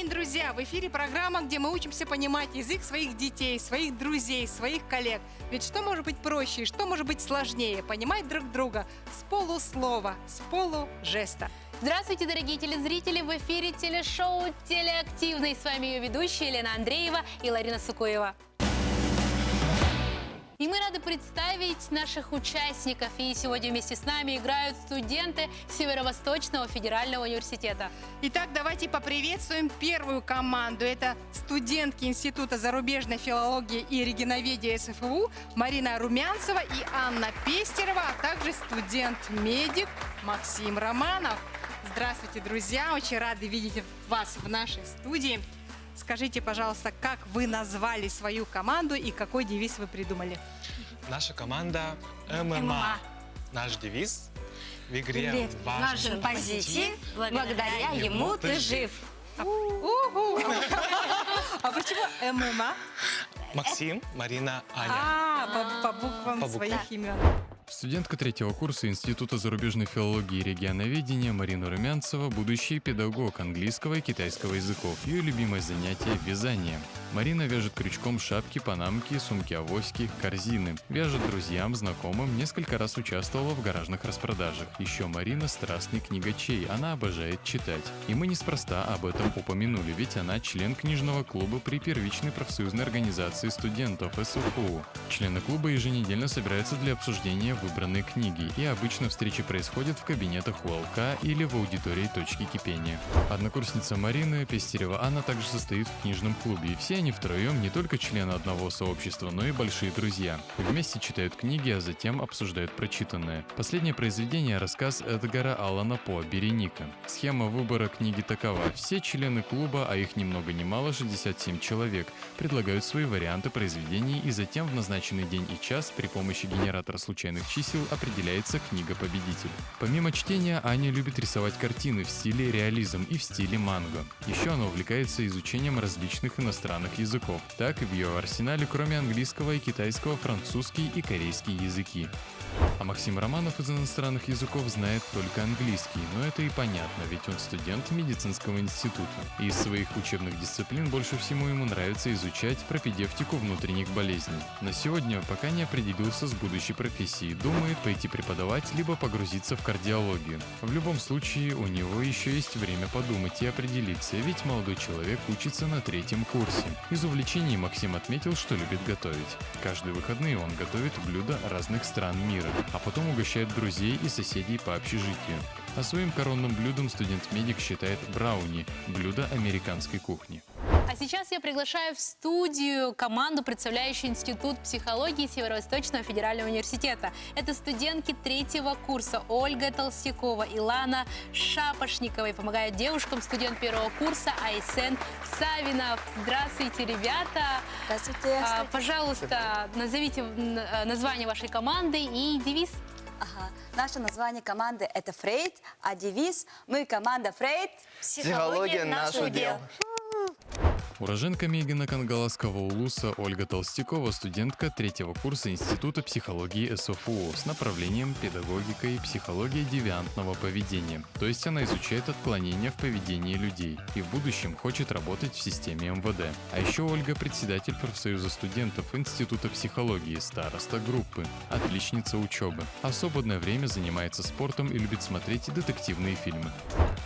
день, друзья! В эфире программа, где мы учимся понимать язык своих детей, своих друзей, своих коллег. Ведь что может быть проще и что может быть сложнее? Понимать друг друга с полуслова, с полужеста. Здравствуйте, дорогие телезрители! В эфире телешоу «Телеактивный». С вами ее ведущие Елена Андреева и Ларина Сукуева. И мы рады представить наших участников. И сегодня вместе с нами играют студенты Северо-Восточного федерального университета. Итак, давайте поприветствуем первую команду. Это студентки Института зарубежной филологии и регионоведения СФУ Марина Румянцева и Анна Пестерова, а также студент-медик Максим Романов. Здравствуйте, друзья! Очень рады видеть вас в нашей студии. Скажите, пожалуйста, как вы назвали свою команду и какой девиз вы придумали? Наша команда ММА. Наш девиз в игре важен позитив, благодаря ему ты жив. А почему ММА? Максим, Марина, Аня. По буквам своих имен. Студентка третьего курса Института зарубежной филологии и регионоведения Марина Румянцева – будущий педагог английского и китайского языков. Ее любимое занятие – вязание. Марина вяжет крючком шапки, панамки, сумки-авоськи, корзины. Вяжет друзьям, знакомым, несколько раз участвовала в гаражных распродажах. Еще Марина – страстный книгачей, она обожает читать. И мы неспроста об этом упомянули, ведь она член книжного клуба при первичной профсоюзной организации студентов СФУ. Члены клуба еженедельно собираются для обсуждения выбранной книги, и обычно встречи происходят в кабинетах УЛК или в аудитории точки кипения. Однокурсница Марины, Пестерева Анна, также состоит в книжном клубе, и все они втроем не только члены одного сообщества, но и большие друзья. Вместе читают книги, а затем обсуждают прочитанное. Последнее произведение – рассказ Эдгара Аллана По «Береника». Схема выбора книги такова. Все члены клуба, а их ни много ни мало, 67 человек, предлагают свои варианты произведений, и затем в назначенный день и час при помощи генератора случайных чисел определяется книга-победитель. Помимо чтения, Аня любит рисовать картины в стиле реализм и в стиле манго. Еще она увлекается изучением различных иностранных языков. Так и в ее арсенале, кроме английского и китайского, французский и корейский языки. А Максим Романов из иностранных языков знает только английский, но это и понятно, ведь он студент медицинского института. И из своих учебных дисциплин больше всего ему нравится изучать пропедевтику внутренних болезней. На сегодня пока не определился с будущей профессией, думает пойти преподавать, либо погрузиться в кардиологию. В любом случае, у него еще есть время подумать и определиться, ведь молодой человек учится на третьем курсе. Из увлечений Максим отметил, что любит готовить. Каждые выходные он готовит блюда разных стран мира, а потом угощает друзей и соседей по общежитию. А своим коронным блюдом студент-медик считает брауни – блюдо американской кухни. А сейчас я приглашаю в студию команду, представляющую Институт психологии Северо-Восточного федерального университета. Это студентки третьего курса Ольга Толстякова и Лана Шапошникова. И помогают девушкам студент первого курса Айсен Савинов. Здравствуйте, ребята! Здравствуйте. Пожалуйста, назовите название вашей команды и девиз. Ага. Наше название команды – это Фрейд, а девиз – мы команда Фрейд. Психология – наш удел. Уроженка Мегино-Кангаласского улуса Ольга Толстякова – студентка третьего курса Института психологии СФУ с направлением педагогика и психология девиантного поведения. То есть она изучает отклонения в поведении людей и в будущем хочет работать в системе МВД. А еще Ольга – председатель профсоюза студентов Института психологии, староста группы, отличница учебы. А в свободное время занимается спортом и любит смотреть детективные фильмы.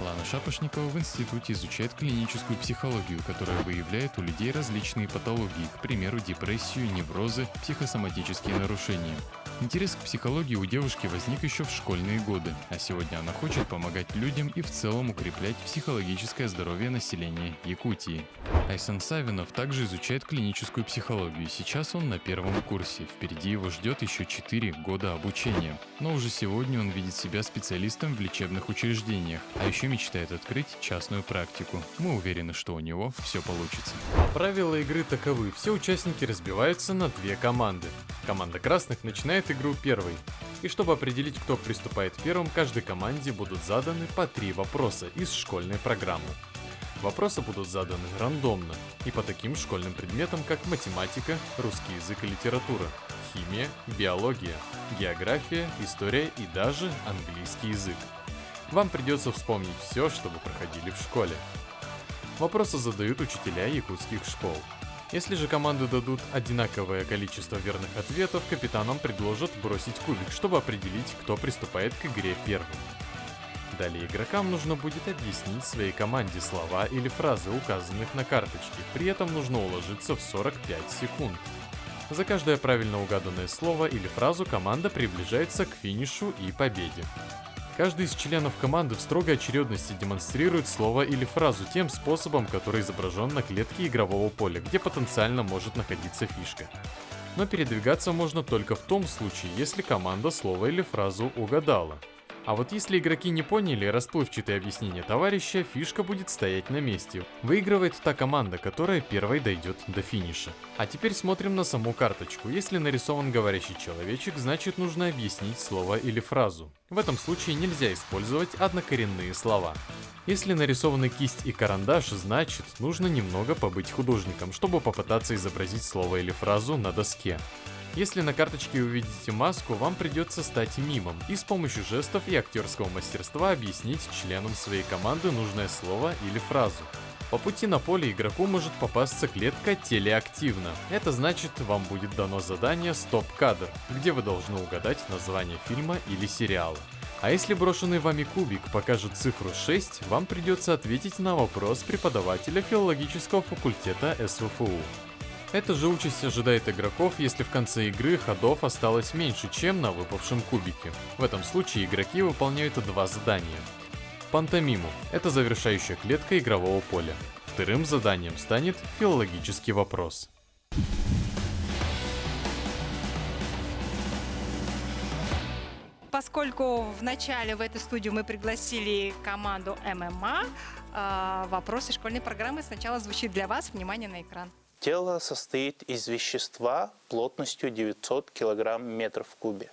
Лана Шапошникова в институте изучает клиническую психологию, которая выявляет у людей различные патологии, к примеру, депрессию, неврозы, психосоматические нарушения. Интерес к психологии у девушки возник еще в школьные годы, а сегодня она хочет помогать людям и в целом укреплять психологическое здоровье населения Якутии. Айсен Савинов также изучает клиническую психологию, сейчас он на первом курсе, впереди его ждет еще 4 года обучения. Но уже сегодня он видит себя специалистом в лечебных учреждениях, а еще мечтает открыть частную практику. Мы уверены, что у него все получится. Правила игры таковы. Все участники разбиваются на две команды. Команда красных начинает игру первой. И чтобы определить, кто приступает первым, каждой команде будут заданы по 3 вопроса из школьной программы. Вопросы будут заданы рандомно и по таким школьным предметам, как математика, русский язык и литература, химия, биология, география, история и даже английский язык. Вам придется вспомнить все, что вы проходили в школе. Вопросы задают учителя якутских школ. Если же команды дадут одинаковое количество верных ответов, капитанам предложат бросить кубик, чтобы определить, кто приступает к игре первым. Далее игрокам нужно будет объяснить своей команде слова или фразы, указанных на карточке. При этом нужно уложиться в 45 секунд. За каждое правильно угаданное слово или фразу команда приближается к финишу и победе. Каждый из членов команды в строгой очередности демонстрирует слово или фразу тем способом, который изображен на клетке игрового поля, где потенциально может находиться фишка. Но передвигаться можно только в том случае, если команда слово или фразу угадала. А вот если игроки не поняли расплывчатое объяснение товарища, фишка будет стоять на месте. Выигрывает та команда, которая первой дойдет до финиша. А теперь смотрим на саму карточку. Если нарисован говорящий человечек, значит нужно объяснить слово или фразу. В этом случае нельзя использовать однокоренные слова. Если нарисованы кисть и карандаш, значит нужно немного побыть художником, чтобы попытаться изобразить слово или фразу на доске. Если на карточке увидите маску, вам придется стать мимом и с помощью жестов и актерского мастерства объяснить членам своей команды нужное слово или фразу. По пути на поле игроку может попасться клетка телеактивно. Это значит, вам будет дано задание «Стоп-кадр», где вы должны угадать название фильма или сериала. А если брошенный вами кубик покажет цифру 6, вам придется ответить на вопрос преподавателя филологического факультета СВФУ. Эта же участь ожидает игроков, если в конце игры ходов осталось меньше, чем на выпавшем кубике. В этом случае игроки выполняют два задания. Пантомиму – это завершающая клетка игрового поля. Вторым заданием станет филологический вопрос. Поскольку в начале в эту студию мы пригласили команду ММА, вопросы школьной программы сначала звучит для вас. Внимание на экран. Тело состоит из вещества плотностью 900 кг/метр в кубе.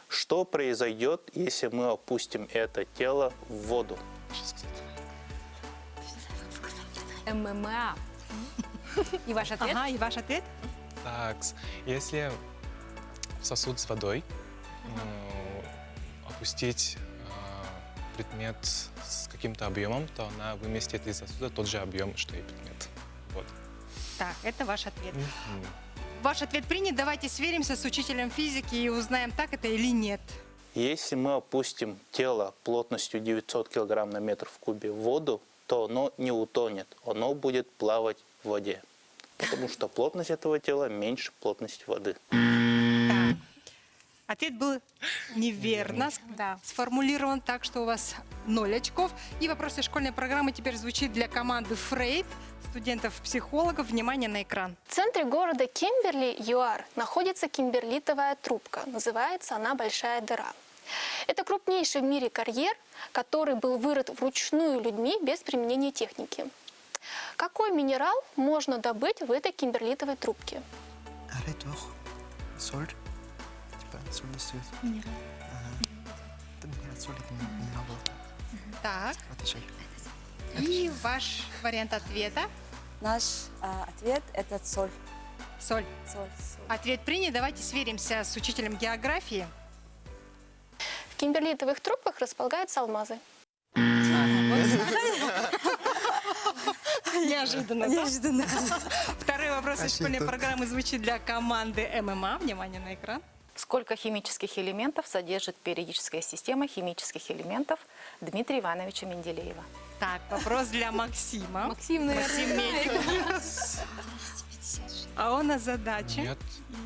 Что произойдет, если мы опустим это тело в воду? ММА. И ваш ответ? Ага, и ваш ответ? Так, если в сосуд с водой опустить предмет с каким-то объемом, то она выместит из сосуда тот же объем, что и предмет. Вот. Так, это ваш ответ. Ваш ответ принят. Давайте сверимся с учителем физики и узнаем, так это или нет. Если мы опустим тело плотностью 900 кг/метр в кубе в воду, то оно не утонет, оно будет плавать в воде. Потому что плотность этого тела меньше плотности воды. Так. Ответ был неверно. Да. Сформулирован так, что у вас 0 очков. И вопрос из школьной программы теперь звучит для команды Фрейд, студентов-психологов. Внимание на экран. В центре города Кимберли, ЮАР, находится кимберлитовая трубка. Называется она «Большая дыра». Это крупнейший в мире карьер, который был вырыт вручную людьми без применения техники. Какой минерал можно добыть в этой кимберлитовой трубке? Соль. Типа соль достает. Минерал. Ага. Это минерал, соль, это минерал был. Так. Отвечай. И ваш вариант ответа? Наш ответ – это соль. Соль. Соль. Ответ принят. Давайте сверимся с учителем географии. В кимберлитовых трубках располагаются алмазы. Неожиданно. Неожиданно. Второй вопрос из школьной программы звучит для команды ММА. Внимание на экран. Сколько химических элементов содержит периодическая система химических элементов Дмитрия Ивановича Менделеева? Так, вопрос для Максима. Максим, наверное. А он на задаче. Нет.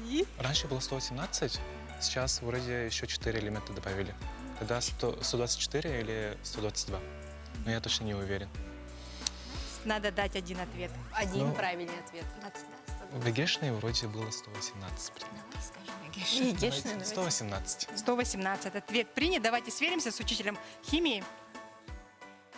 И? Раньше было 118, сейчас вроде еще 4 элемента добавили. Тогда 124 или 122? Но я точно не уверен. Надо дать один ответ. Один правильный ответ. В ЕГЭшной вроде было 118 предметов. ЕГЭшной, 118. 118. Ответ принят. Давайте сверимся с учителем химии.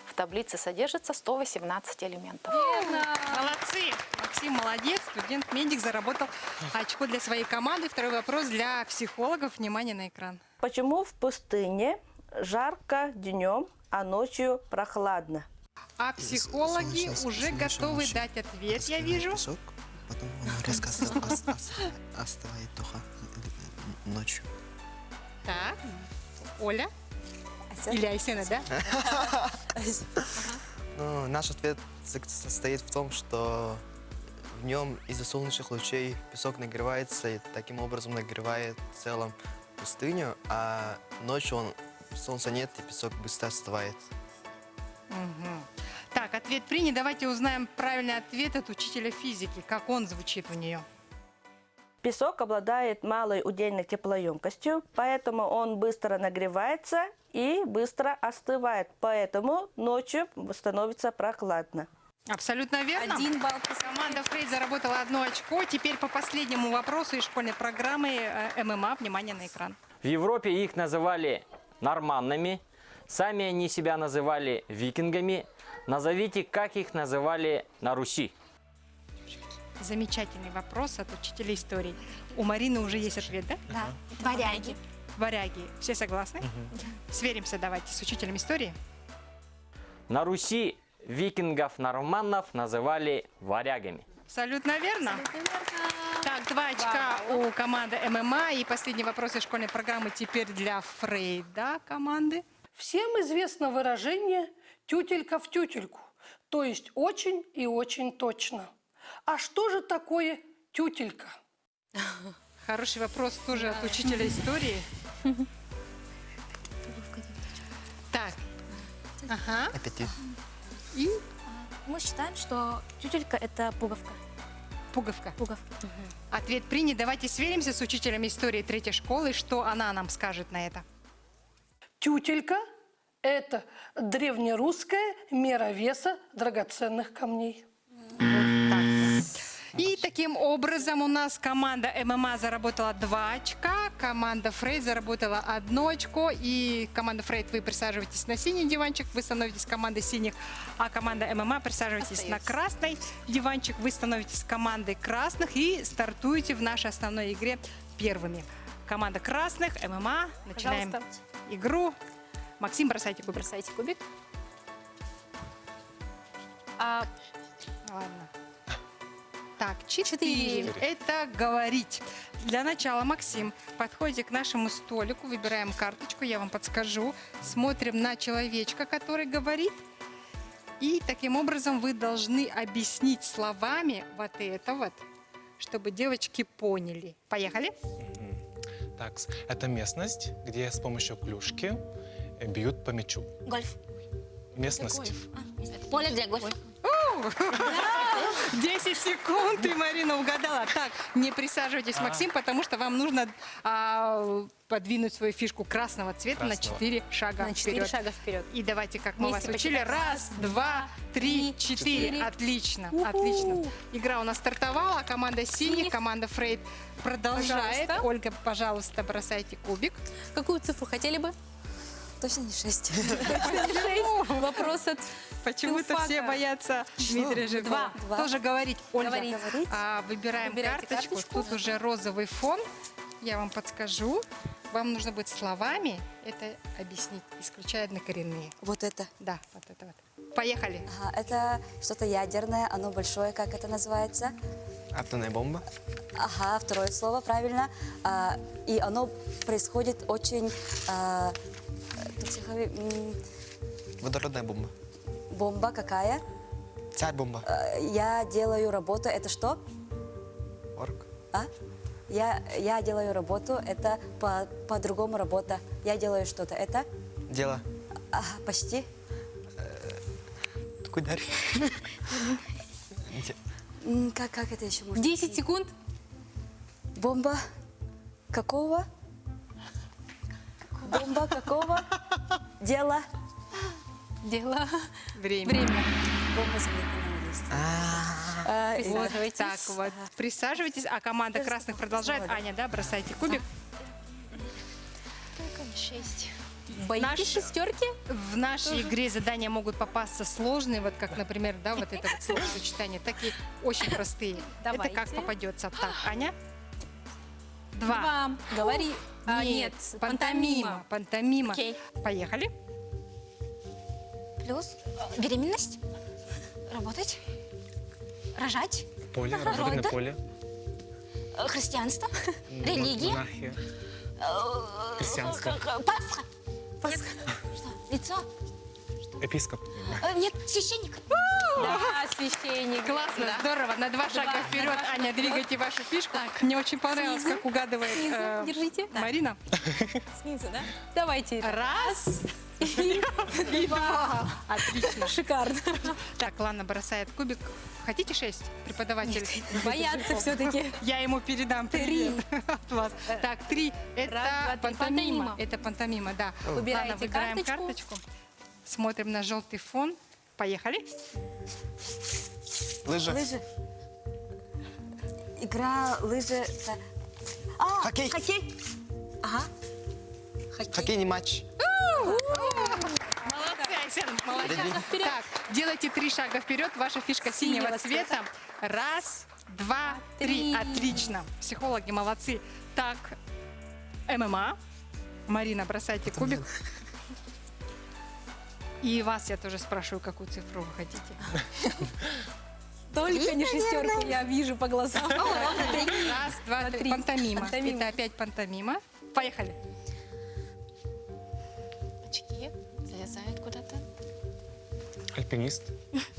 В таблице содержится 118 элементов. Молодцы! Максим молодец, студент-медик, заработал очко для своей команды. Второй вопрос для психологов. Внимание на экран. Почему в пустыне жарко днем, а ночью прохладно? А психологи уже готовы дать ответ, я вижу. Потом он резко оставает только ночью. Так, Оля. Или Айсена, да? Ну, наш ответ состоит в том, что в нем из-за солнечных лучей песок нагревается и таким образом нагревает в целом пустыню, а ночью солнца нет и песок быстро остывает. Мгм. Так, ответ принят. Давайте узнаем правильный ответ от учителя физики. Как он звучит у нее? Песок обладает малой удельной теплоемкостью, поэтому он быстро нагревается и быстро остывает. Поэтому ночью становится прохладно. Абсолютно верно. 1 балл. Команда Фрейд заработала 1 очко. Теперь по последнему вопросу из школьной программы ММА. Внимание на экран. В Европе их называли норманнами, сами они себя называли викингами. Назовите, как их называли на Руси. Замечательный вопрос от учителя истории. У Марины уже есть ответ, да? Да. Варяги. Варяги. Все согласны? Сверимся давайте с учителем истории. На Руси викингов-норманнов называли варягами. Абсолютно верно. Так, 2 очка у команды ММА. И последний вопрос из школьной программы теперь для Фрейда команды. Всем известно выражение «тютелька в тютельку», то есть очень и очень точно. А что же такое тютелька? Хороший вопрос тоже от учителя истории. Так. Ага. Опять ты. И Мы считаем, что тютелька – это пуговка. пуговка. Пуговка. Ответ принят. Давайте сверимся с учителем истории 3-й школы, что она нам скажет на это. Тютелька – это древнерусская мера веса драгоценных камней. И таким образом у нас команда ММА заработала 2 очка, команда Фрейд заработала 1 очко. И команда Фрейд, вы присаживаетесь на синий диванчик, вы становитесь командой синих, а команда ММА присаживайтесь на красный диванчик, вы становитесь командой красных и стартуете в нашей основной игре первыми. Команда красных, ММА, начинаем игру. Максим, бросайте кубик. Бросайте кубик. Ладно. Так, 4. Это говорить. Для начала, Максим, подходите к нашему столику, выбираем карточку, я вам подскажу. Смотрим на человечка, который говорит. И таким образом вы должны объяснить словами вот это вот, чтобы девочки поняли. Поехали? Так, это местность, где с помощью клюшки бьют по мячу. Гольф. Местность. Поле для гольфа. 10 секунд, и Марина угадала. Так, не присаживайтесь, Максим, потому что вам нужно подвинуть свою фишку красного цвета на 4 шага На 4 вперед. шага вперед. И давайте, как мы вас Вместе учили. посчитаем. 1, 2, 3, 4. Отлично, отлично. Игра у нас стартовала. Команда синих, команда Фрейд продолжает. Пожалуйста. Ольга, пожалуйста, бросайте кубик. Какую цифру хотели бы? Точно не 6. Вопрос от Почему-то Филфака. все боятся Дмитрия Жиркова. Два. Тоже говорить. Ольга, Говорить. выбираем Выбирайте карточку. карточку. Тут уже розовый фон. Я вам подскажу. Вам нужно будет словами это объяснить, исключая однокоренные. Вот это. Да, вот это вот. Поехали. Ага, это что-то ядерное, оно большое, как это называется? Атомная бомба. Ага, второе слово, правильно. И оно происходит очень... Водородная бомба. Бомба какая? Царь-бомба. Я делаю работу, это что? Орг. А? Я делаю работу, это по-другому работа. Я делаю что-то, это? Дело. Ага, почти. Куда? Как это еще можно? 10 секунд. Бомба какого? Бомба какого? Дело. Дело. Время. Бомба заметна. Вот так вот. Присаживайтесь, а команда красных продолжает. Аня, да, бросайте кубик. 6. Боитесь шестерки? В нашей игре задания могут попасться сложные, вот как, например, да, вот это вот словосочетание, такие очень простые. Давайте. Это как попадется. Так, Аня? 2. Вам. Говори. Нет, пантомима. Пантомима. Окей. Поехали. Плюс беременность, работать, рожать, Поле, работать на поле. христианство, религия, Монархия. Христианство. Пасха. Что? Лицо? Епископ. Нет, священник. Да, священник. Классно, здорово. На 2 шага вперед, Аня, двигайте вашу фишку. Мне очень понравилось, как угадывает Держите. Марина. Снизу, да? Давайте. Раз и два. Отлично. Шикарно. Так, Лана бросает кубик. Хотите 6, преподаватель? Боятся все-таки. Я ему передам привет от вас. Так, 3. Это Раз, два, три. пантомима. Пантомима. Это пантомима, да. Выбираете Ладно, выбираем карточку. Смотрим на желтый фон. Поехали. Лыжи. Лыжи. Игра, лыжи. Хоккей. Хоккей. Ага. Хоккейный матч. Молодцы, Айсен, молодец. Так, делайте 3 шага вперед. Ваша фишка синего цвета. Раз, два, три. Отлично. Психологи молодцы. Так, ММА. Марина, бросайте кубик. И вас я тоже спрашиваю, какую цифру вы хотите. Только не шестерку, я вижу по глазам. Раз, два, три. Пантомима. Пантомима. Это опять пантомима. Поехали. Очки залезают куда-то. Альпинист.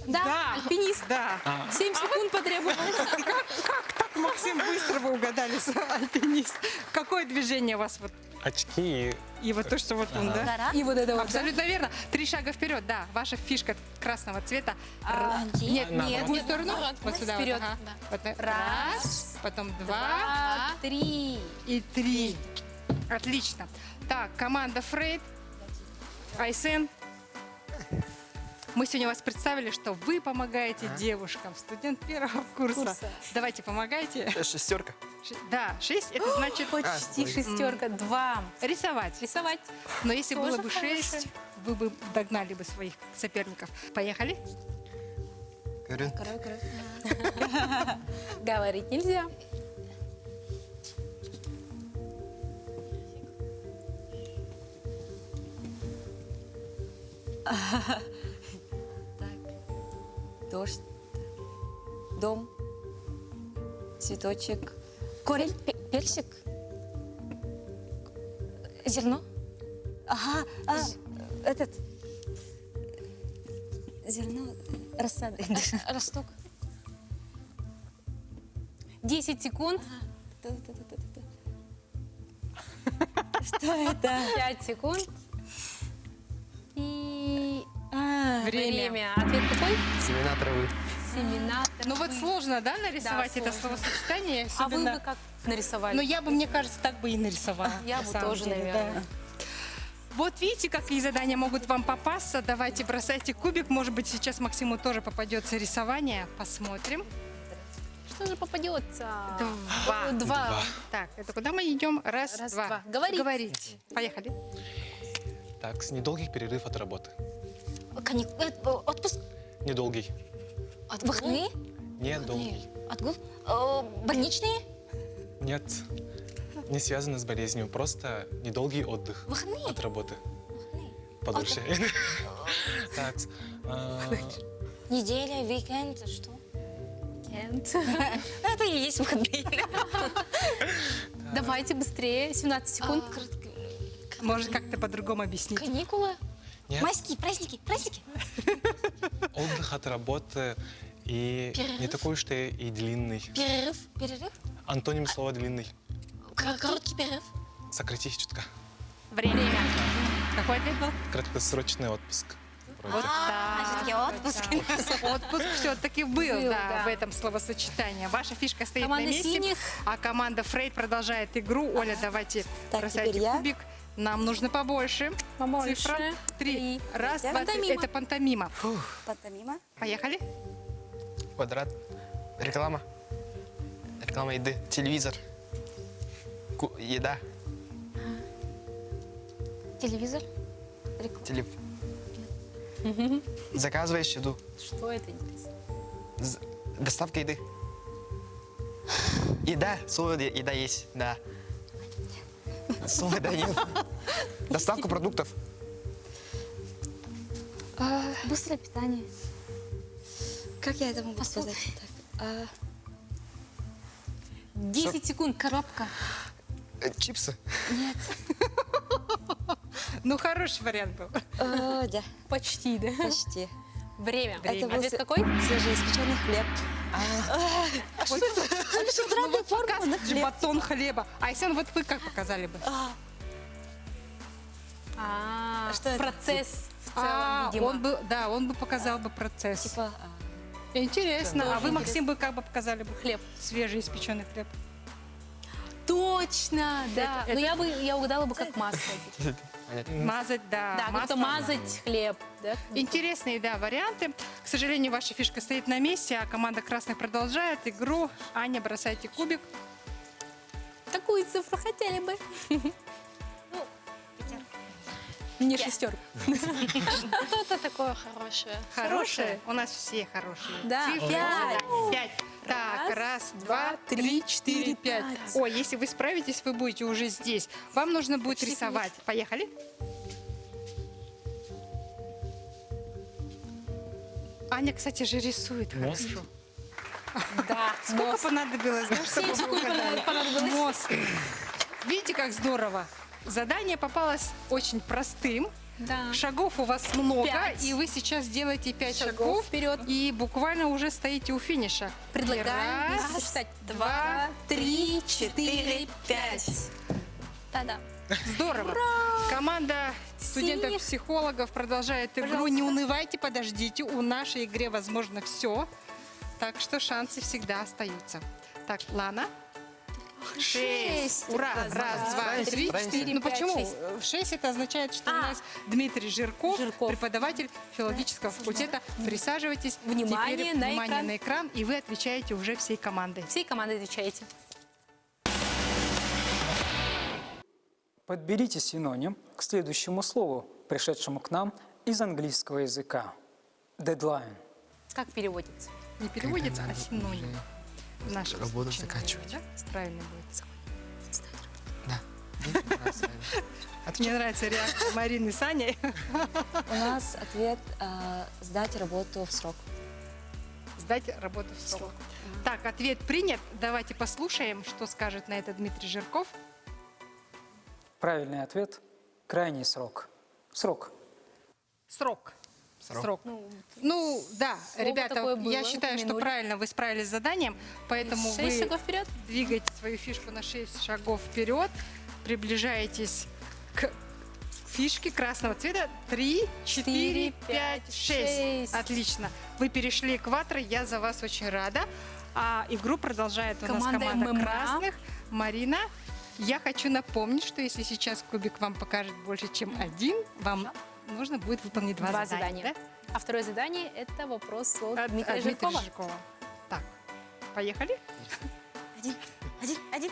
Да, альпинист. Да. 7 секунд потребовалось. Как так, Максим, быстро вы угадали, альпинист? Какое движение у вас вот? Очки И вот то, что вот он, да? И вот это вот. Абсолютно верно. 3 шага вперед, да. Ваша фишка красного цвета. Нет, Наоборот. нет, в другую сторону. Вот сюда. Вперед. Вот, ага. Да. Вот, Раз, потом 2 2, 3. и 3. Отлично. Так, команда Фрейд. Айсен. Мы сегодня вас представили, что вы помогаете девушкам, студент 1-го курса. Давайте, помогайте. Шестерка. Да, 6 это значит Почти шестерка. 2. рисовать. Рисовать. Но если Тоже было бы 6, вы бы догнали бы своих соперников. Поехали. Говорю. Говорить нельзя. Дождь. Дом. Цветочек. Корень. Персик. Зерно. Ага. Этот. Зерно. Рассада. Росток. 10 секунд. Что это? 5 секунд. И... Время. Ответ какой? Семена травы. Семена. Ну вот сложно, да, нарисовать Да, это сложно. словосочетание? А вы особенно- бы как нарисовали? Ну, я бы, мне кажется, так бы и нарисовала. Я на бы самом тоже, деле, наверное. да. Вот видите, какие задания могут вам попасться. Давайте бросайте кубик. Может быть, сейчас Максиму тоже попадется рисование. Посмотрим. Что же попадется? 2. 2. Так, это куда мы идем? Раз, Раз, два. два. Говорить. Говорить. Поехали. Так, с недолгих перерыв от работы. Отпуск. Недолгий. От выходные. Недолгий. Отгул. Больничные. Нет, не связано с болезнью, просто недолгий отдых Выходные. от работы. Подольше. Так, Неделя, уикенд. Что? Кент. Это и есть выходные. Давайте быстрее. 17 секунд. Может, как-то по-другому объяснить. Каникулы. нет, Майские праздники. Праздники. отдых от работы и не такой уж и длинный. Перерыв. Перерыв. Антоним слова длинный. Короткий перерыв. Сократить чутка. Время. Какой ответ был? Краткосрочный отпуск. Вроде. Все-таки отпуск. Отпуск все-таки был, Был, да, да. в этом словосочетании. Ваша фишка стоит Команда на месте, синих. а команда Фрейд продолжает игру. Оля, давайте Так, бросайте теперь я. кубик. Нам нужно побольше. Побольше. Цифра 3. Раз, Я. два, три. Пантомима. Это пантомима. Пантомима. Поехали. Квадрат. Реклама. Реклама еды. Телевизор. Еда. Телевизор. Телеф. Заказываешь еду. Что это интересно? Доставка еды. Еда. Слово еда есть, да. Слова еда нет. Доставка продуктов. Быстрое питание. Как я это могу сказать? Так, 10 секунд. Коробка. Чипсы. нет. Ну, хороший вариант был. Да, Почти, да? почти. Время. Это был Ответ какой? свежеиспеченный хлеб. Вот, ну, вот показывает же батон хлеба. Айсен, вот вы как показали бы? Что это? Процесс в целом, видимо. Он бы показал бы процесс. Типа, Интересно. А вы, Максим, бы как бы показали бы хлеб? Свежеиспеченный хлеб. Точно, да. Но я угадала бы как масло. Мазать, да. Да, как-то мазать хлеб. Да? Интересные, да, варианты. К сожалению, ваша фишка стоит на месте, а команда красных продолжает игру. Аня, бросайте кубик. Какую цифру хотели бы? Мне шестерку. Что-то такое хорошее. Хорошие? У нас все хорошие. Да. Цифры. Пять. Так, раз, два, три, четыре, пять. Ой, если вы справитесь, вы будете уже здесь. Вам нужно будет рисовать. Поехали. Аня, кстати, же рисует хорошо. Да, Сколько понадобилось, да, чтобы 7 секунд понадобилось. мост? Видите, как здорово? Задание попалось очень простым. Да. Шагов у вас много, 5. и вы сейчас делаете 5 шагов вперед. и буквально уже стоите у финиша. Предлагаем Раз, посчитать. 2, 3, 4, 5. Да-да. Здорово. Команда студентов-психологов продолжает игру. Пожалуйста. Не унывайте, подождите. У нашей игре возможно все. Так что шансы всегда остаются. Так, Лана. 6. Ура! Раз, два, три, четыре. Ну почему? 6 это означает, что у нас Дмитрий Жирков, преподаватель филологического факультета. Присаживайтесь. Внимание Теперь на внимание экран. на экран. И вы отвечаете уже всей командой. Всей командой отвечаете. Подберите синоним к следующему слову, пришедшему к нам из английского языка. Deadline. Как переводится? Не переводится, а синоним. В нашем Работу случае, заканчивать. да? Правильно будет. Да. Мне нравится реакция Марины с Аней. у нас ответ сдать работу в срок. Сдать работу в срок. Так, ответ принят. Давайте послушаем, что скажет на это Дмитрий Жирков. Правильный ответ – крайний срок. Срок. Срок. Срок. Ну, да, Слово ребята, такое было, я считаю, что упомянули. правильно вы справились с заданием, поэтому 6 вы шагов вперед. двигаете свою фишку на 6 шагов вперед, приближаетесь к фишке красного цвета. 3, 4, 5, 6. Отлично. Вы перешли экватор, я за вас очень рада. А игру продолжает у нас Команда команда ММА. красных. Марина, я хочу напомнить, что если сейчас кубик вам покажет больше, чем один, вам нужно будет выполнить два задания. А второе задание – это вопрос слов Да? Дмитрия От Жиркова. Жиркова. Так, поехали. Один.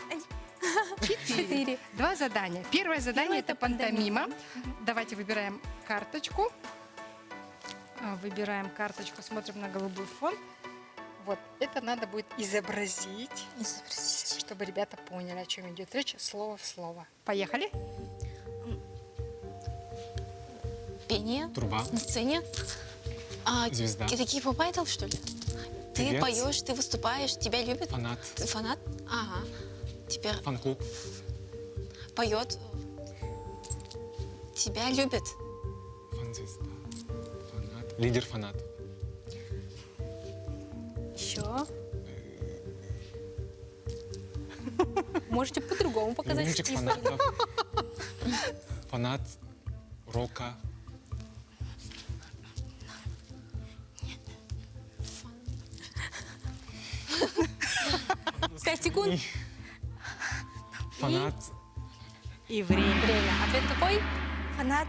4. Два задания. Первое задание Первое это пантомима. Давайте выбираем карточку. Выбираем карточку, смотрим на голубой фон. Вот, это надо будет изобразить, чтобы ребята поняли, о чем идет речь, слово в слово. Поехали. Пение. Труба. На сцене. Звезда. Это Кипа Байдл, что ли? Ты Певец. поешь, ты выступаешь, тебя любят? Фанат. Ты фанат? Ага. Теперь Фан-клуб. поет. Тебя любят. Фан-звезда. Фанат. Лидер фанат. Еще. Можете по-другому показать. Любимчик фанатов. Фанат рока. 5 секунд. Фанат. И время. Ответ какой? Фанат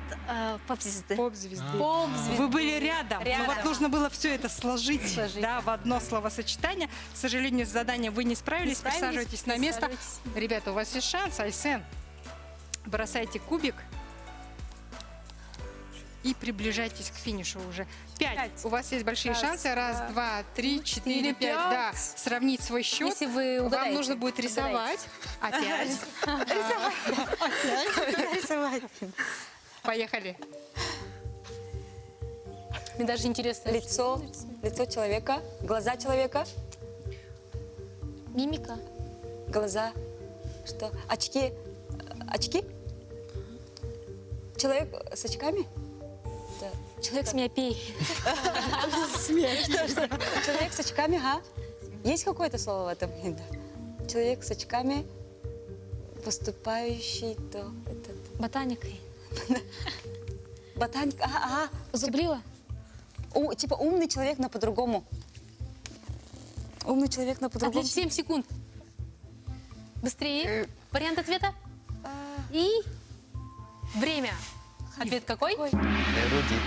поп-звезды. Поп-звезды. Поп-звезды. Вы были рядом. Рядом. Но вот нужно было все это сложить, да, в одно словосочетание. К сожалению, с заданием вы не справились. Присаживайтесь на место. Ребята, у вас есть шанс. Айсен, бросайте кубик и приближайтесь к финишу уже. 5. У вас есть большие шансы. Раз, два, три, четыре, пять. Да, сравнить свой счет. Если вы Вам угадаете. нужно будет рисовать. Опять. Рисовать. Поехали. Мне даже интересно. Лицо человека, глаза человека, Мимика. глаза, что? Очки? Человек с очками? Да. Человек с миопией. Смешно, что человек с очками, а? Есть какое-то слово в этом? Да. Человек с очками, поступающий, то этот... Ботаникой. Ботаник, ага. Зубрила. Типа умный человек, но по-другому. Умный человек, но по-другому. Отлично, 7 секунд. Быстрее. Вариант ответа? И время. Ответ какой? Эрудит.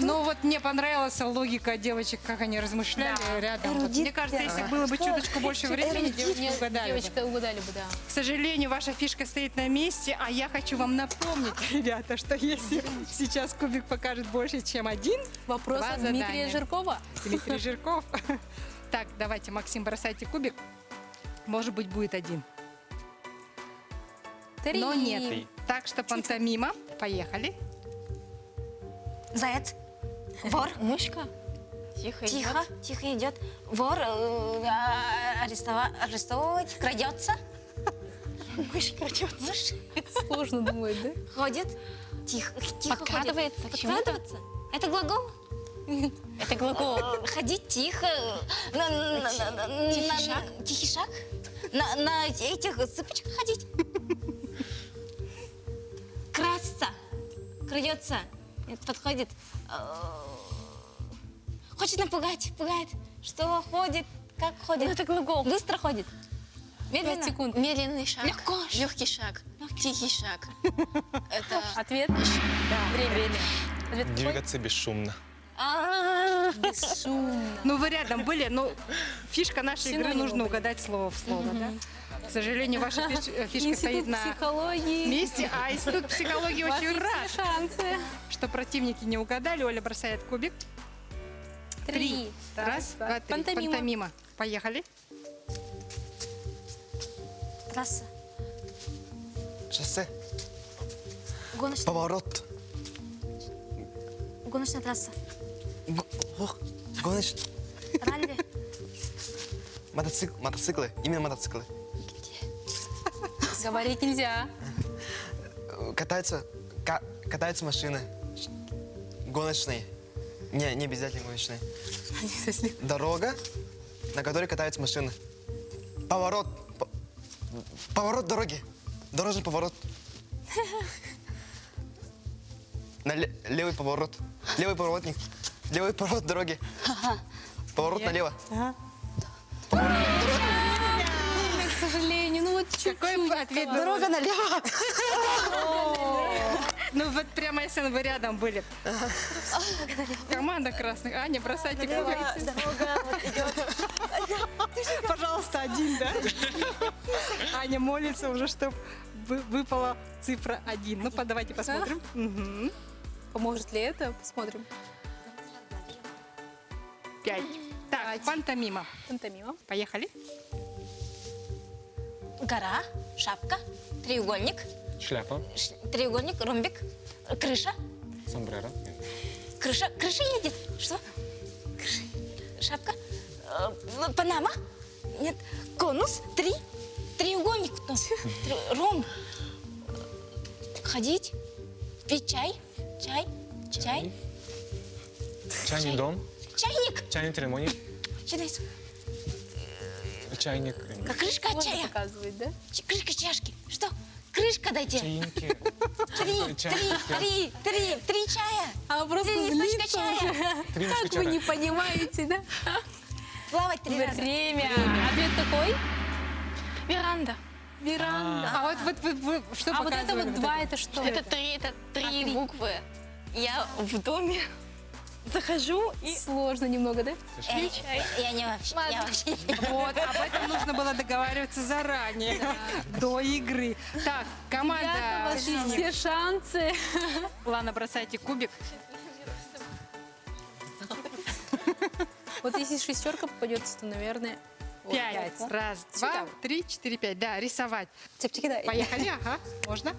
Ну вот мне понравилась логика девочек, как они размышляли рядом. Вот, Эрудит, мне кажется, да. если было бы чуточку больше времени, девочки Нет, угадали бы. девочка угадали бы, да. К сожалению, ваша фишка стоит на месте, а я хочу вам напомнить, ребята, что если сейчас кубик покажет больше, чем один, Вопрос два от Дмитрия задания. Жиркова. Дмитрий Жирков. Так, давайте, Максим, бросайте кубик. Может быть, будет один. 3. Но нет. Так что пантомима. Поехали. Заяц. Вор. Мышка. Тихо идет. Вор арестовывать, крадется. Мышь крадется. Мышь Сложно думать, да? ходит. Тихо Подкрадывается ходит. к чему-то. Подкрадывается. Это глагол? Это глагол. Ходить тихо. Тихий шаг. Тихий шаг. На этих цыпочках ходить. Красться. Крадется. Нет, подходит. Хочет напугать. Пугает. Что ходит? Как ходит? Это глагол. Быстро ходит. 5 Медленно. секунд. Медленный шаг. Легко. Легкий шаг. Тихий шаг. Это Ответ? Да. Время. Ответ какой? Двигаться бесшумно. Бесшумно. Ну, вы рядом были, но фишка нашей игры Синонимы нужно были. угадать слово в слово, да? К сожалению, ваша фишка стоит Институт на психологии. месте, а Институт психологии У вас очень есть рад, все шансы. что противники не угадали. Оля бросает кубик. 3. Раз, два, три. Пантомима. Пантомима. Поехали. Трасса. Шоссе. Гоночная. Поворот. Гоночная трасса. Гоночный. Ралли. Мотоциклы. Именно мотоциклы. Говорить нельзя. Катаются машины. Гоночные. Не обязательно гоночные. Дорога, на которой катаются машины. Поворот. Поворот дороги. Дорожный поворот. Левый поворот. Левый поворотник. Левый поворот дороги. Поворот налево. К сожалению, ну вот чуть-чуть. Какой ответ? Дорога налево. Ну вот прямо если вы рядом были. Команда красных. Аня, бросайте кубик. Дорога вот идет. Пожалуйста, один, да? Аня молится уже, чтобы выпала цифра 1. Ну, давайте посмотрим. Мгм. Поможет ли это? Посмотрим. 5. Так, пантомима. Пантомима. Поехали. Гора, шапка, треугольник, Шляпа. треугольник, ромбик, крыша. Сомбреро. Крыша едет. Что? Шапка. Панама. Нет. Конус. Треугольник. Ромб. Ходить. Пить чай. Чай. Чайный дом. Чайник. Чайный церемоний. Чайник. Чайник. Крышка от Можно чая. показывать, да? Крышка чашки. Что? Крышка дайте. Чайники. Три чая. А просто Три листочка злится чая. уже. Три Как листочка вы чая. не понимаете, да? Плавать 3 раза. Время. Ответ какой? Веранда. Веранда. А вот вы что А вот это показывали? вот 2, это что? Это три буквы. Я в доме захожу и... Сложно немного, да? Я не вообще. Вот, об этом нужно было договариваться заранее, до игры. Так, Ребята, у команда вас есть все шансы. Лана, бросайте кубик. Вот если шестерка попадется, то, наверное, 5. Раз, два, Цветовой. 3, 4, 5. Да, рисовать. Цепчики, да. Поехали, ага, можно.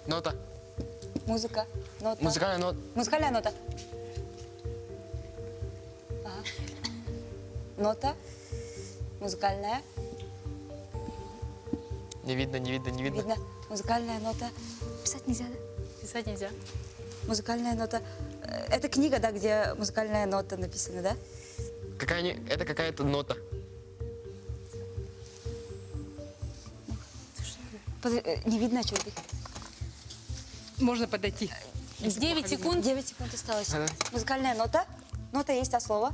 Нота. Музыка. Нота. Музыкальная нота. Музыкальная нота. Ага. Нота. Музыкальная. Не видно, не видно, не видно. Видно. Музыкальная нота. Писать нельзя, да? Писать нельзя. Музыкальная нота. Это книга, да, где музыкальная нота написана, да? Это какая-то нота. Не видно, что это. Можно подойти. 9 секунд. 9 секунд осталось. Музыкальная нота. Нота есть, а слово?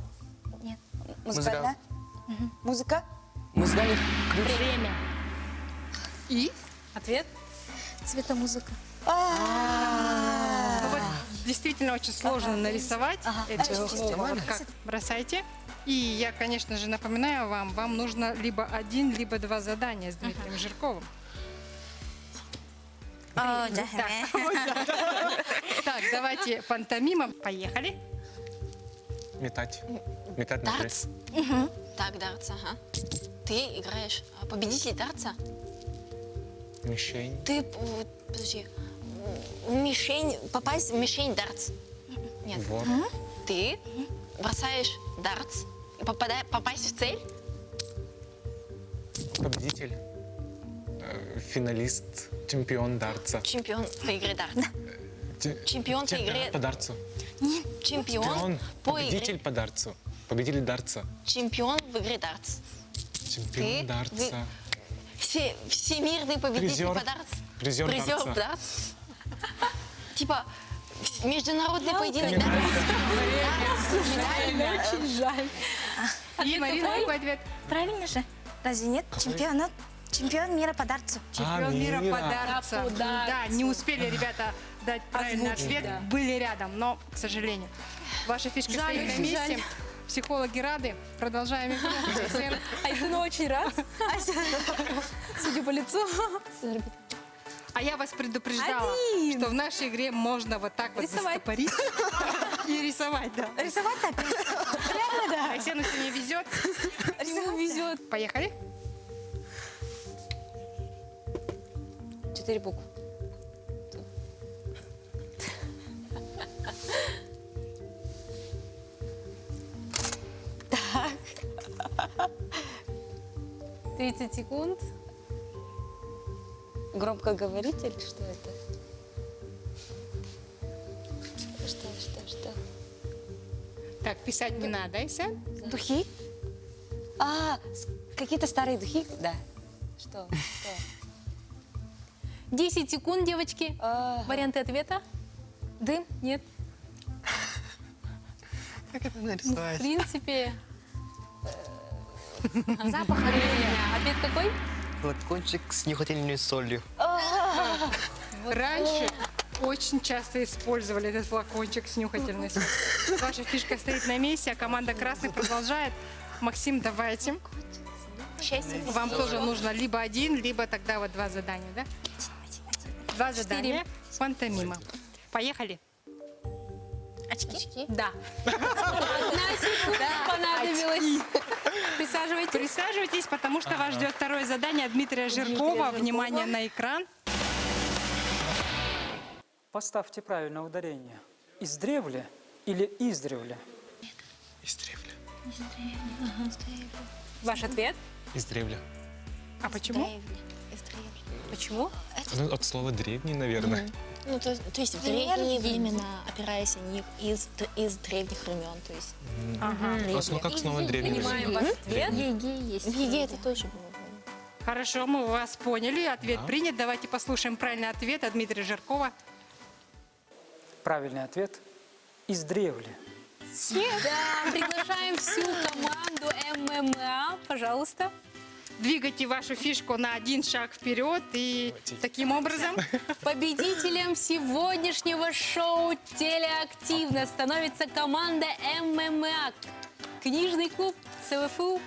Нет. Музыкальная. Музыка. Музыкальный ключ. Время. И? Ответ? Цветомузыка. Ну вот действительно очень сложно нарисовать. Это слово. Вот как бросайте. И я, конечно же, напоминаю вам нужно либо 1, либо 2 задания с Дмитрием Жирковым. Так, давайте пантомима. Поехали. Метать. Метать на Дартс. Так, дартс, ага. Ты играешь победитель дартса. Мишень. Ты, подожди, в мишень, попасть в мишень дартс. Нет. Вор. Ты бросаешь дартс, и попасть в цель. Победитель. Финалист. Чемпион дартса. Чемпион по игре дартс. Чемпион по игре... по дартсу. Чемпион по Победитель игре... по дартсу. Победитель дартса. Чемпион в игре дартс. Чемпион дартса. Всемирный победитель по дартс. Призер дартса. дартс. Типа международный поединок дартс. Очень жаль. И, Марина, какой ответ? Правильно же? Разве нет? Чемпион мира по дартсу. Чемпион мира по дартсу. По дартсу. Да, не успели ребята дать правильный ответ. Были рядом, но, к сожалению. Ваша фишка Жаль, стоит на очень месте. жаль. Психологи рады. Продолжаем игру. Айсен очень рад. Судя по лицу. А я вас предупреждала, Один. что в нашей игре можно вот так вот Рисовать. застопорить и рисовать, да. Рисовать так? Прямо, да. Айсену сегодня везет. Ему везет. Поехали. 4 буквы. Так. 30 секунд. Громкоговоритель, что это? Что? Так, писать не надо, Айсен. Духи? Какие-то старые духи? Да. Что? 10 секунд, девочки. Варианты ответа? Дым? Нет. Как это В нарисовать? принципе... Запах время. Ответ какой? Флакончик с нюхательной солью. Раньше очень часто использовали этот флакончик с нюхательной солью. Ваша фишка стоит на месте, а команда красных продолжает. Максим, давайте. Вам тоже нужно либо 1, либо тогда вот 2 задания, да? 2 задания. Пантомима. Поехали. Очки? Да. Одна секунда понадобилась. Присаживайтесь. Присаживайтесь, потому что вас ждет второе задание от Дмитрия Жиркова. Внимание на экран. Поставьте правильное ударение. Издревле или издревле? Издревле. Ваш ответ? Издревле. А почему? Почему? Ну, от слова древний, наверное. Ну, то есть в древние времена, опираясь на них из древних времен, то есть. Ну, как снова древний. Понимаем ваш ответ. В Еге это тоже было. Хорошо, мы вас поняли. Ответ принят. Давайте послушаем правильный ответ от Дмитрия Жиркова. Правильный ответ – издревле. Да, приглашаем всю команду ММА, пожалуйста. Двигайте вашу фишку на 1 шаг вперед и таким образом... Победителем сегодняшнего шоу «Телеактивно» становится команда ММА. Книжный клуб СВФУ.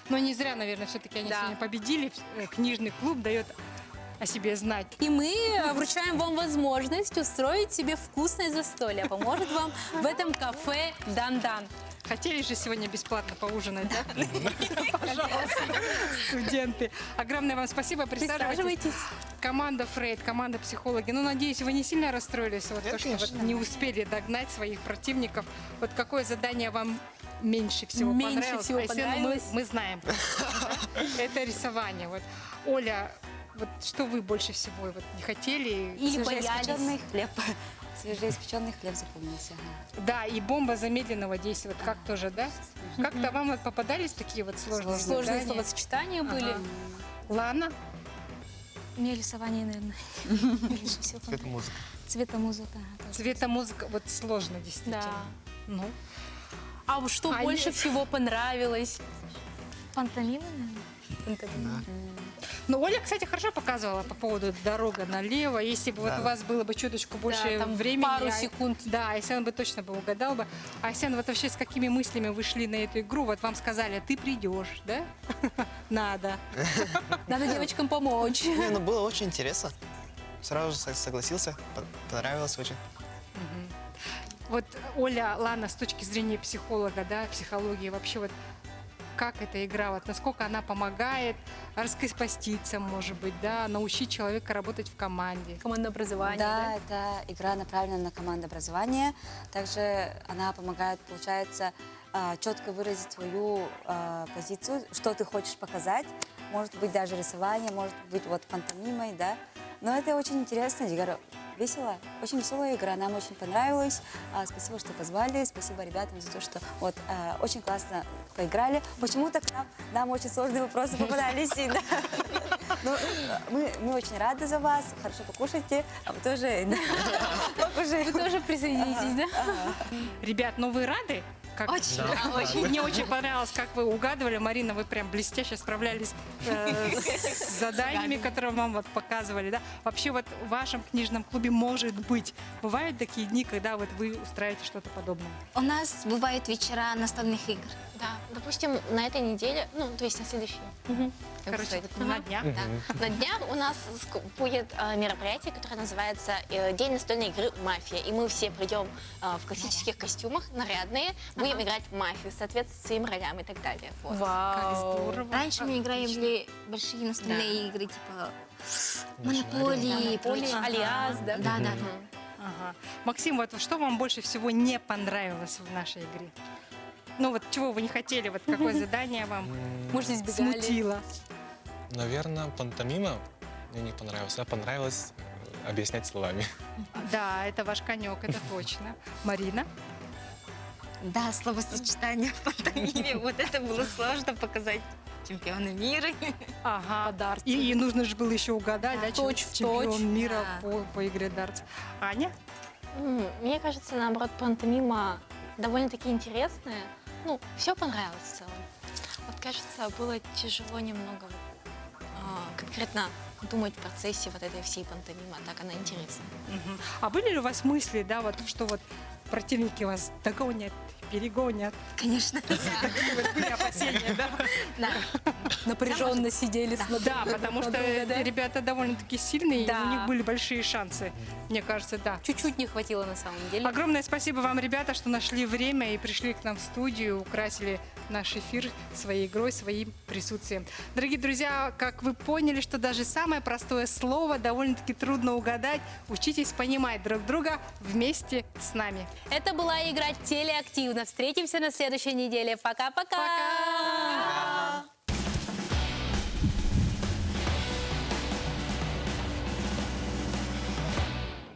Но не зря, наверное, все-таки они сегодня победили. Книжный клуб дает о себе знать. И мы вручаем вам возможность устроить себе вкусное застолье. Поможет вам в этом кафе «Дан-Дан». Хотели же сегодня бесплатно поужинать, да? Пожалуйста, студенты. Огромное вам спасибо. Присаживайтесь. Команда Фрейд, команда психологи. Ну, надеюсь, вы не сильно расстроились, вот то, что вот не успели догнать своих противников. Вот какое задание вам меньше всего понравилось? Меньше всего понравилось. Мы знаем. Это рисование. Вот. Оля, Вот что вы больше всего вот не хотели? Или Свежеиспеченный хлеб. Свежеиспеченный хлеб запомнился. Да, и бомба замедленного действия, вот как тоже, да? Как-то вам вот попадались такие вот сложные Сложные задания? словосочетания были. Лана? Мне рисование, наверное, меньше всего. Цветомузыка. Цветомузыка. Цветомузыка, вот сложно действительно. Да. Ну, А вот что больше всего понравилось? Пантомима, наверное. ну, Оля, кстати, хорошо показывала по поводу дорога налево. Если бы вот у вас было бы чуточку больше там времени. пару секунд. Да, Айсен бы точно бы угадал бы. Айсен, вот вообще с какими мыслями вы шли на эту игру? Вот вам сказали, ты придешь, да? Надо. Надо девочкам помочь. Не, ну было очень интересно. Сразу же согласился, понравилось очень. Вот, Оля, Лана, с точки зрения психолога, да, психологии, вообще вот как эта игра, вот насколько она помогает раскрепоститься, может быть, да, научить человека работать в команде? Командообразование, Да, это игра направлена на командообразование. Также она помогает, получается, четко выразить свою позицию, что ты хочешь показать. Может быть, даже рисование, может быть, вот пантомимой, да. Но это очень интересно, я говорю, весело, очень веселая игра, нам очень понравилась. Спасибо, что позвали, спасибо ребятам за то, что вот очень классно поиграли. Почему-то к нам очень сложные вопросы попадались. Да. Ну, мы очень рады за вас, хорошо покушайте, а вы тоже покушайте. Вы тоже присоединитесь, да? Ребят, ну вы рады? Как... Очень, да, очень. Мне очень понравилось, как вы угадывали. Марина, вы прям блестяще справлялись с заданиями, которые вам вот показывали. Да? Вообще вот в вашем книжном клубе, может быть, бывают такие дни, когда вот вы устраиваете что-то подобное? У нас бывают вечера настольных игр. Да, допустим, на этой неделе, ну, то есть на следующей. Короче, вот на днях. Да. На днях у нас будет мероприятие, которое называется День настольной игры «Мафия». И мы все придем в классических костюмах, нарядные, будем играть в мафию, соответствовать своим ролям и так далее. Вот. Как здорово. Раньше мы играли большие настольные игры, типа Монополии, Альянс, да? Да. Ага. Максим, вот что вам больше всего не понравилось в нашей игре? Ну вот чего вы не хотели, вот какое задание вам Может, избегали? смутило? Наверное, пантомима мне не понравилась, а понравилось объяснять словами. Да, это ваш конек, это точно. Марина? Да, словосочетание в пантомиме. Вот это было сложно показать чемпиона мира. Ага, дартс. И нужно же было еще угадать, да, чемпион точь. мира по игре дартс. Аня? Мне кажется, наоборот, пантомима довольно-таки интересная. Ну, все понравилось в целом. Вот, кажется, было тяжело немного конкретно думать в процессе вот этой всей пантомимы, а так она интересна. А были ли у вас мысли, да, вот что вот противники вас догонят, перегонят? Конечно. Такие вот были опасения, да? Напряженно сидели, смотрели. Да, потому что ребята довольно-таки сильные, и у них были большие шансы, мне кажется, да. Чуть-чуть не хватило на самом деле. Огромное спасибо вам, ребята, что нашли время и пришли к нам в студию, украсили наш эфир своей игрой, своим присутствием. Дорогие друзья, как вы поняли, что даже самое простое слово довольно-таки трудно угадать, учитесь понимать друг друга вместе с нами. Это была игра «Телеактивно». Встретимся на следующей неделе. Пока-пока!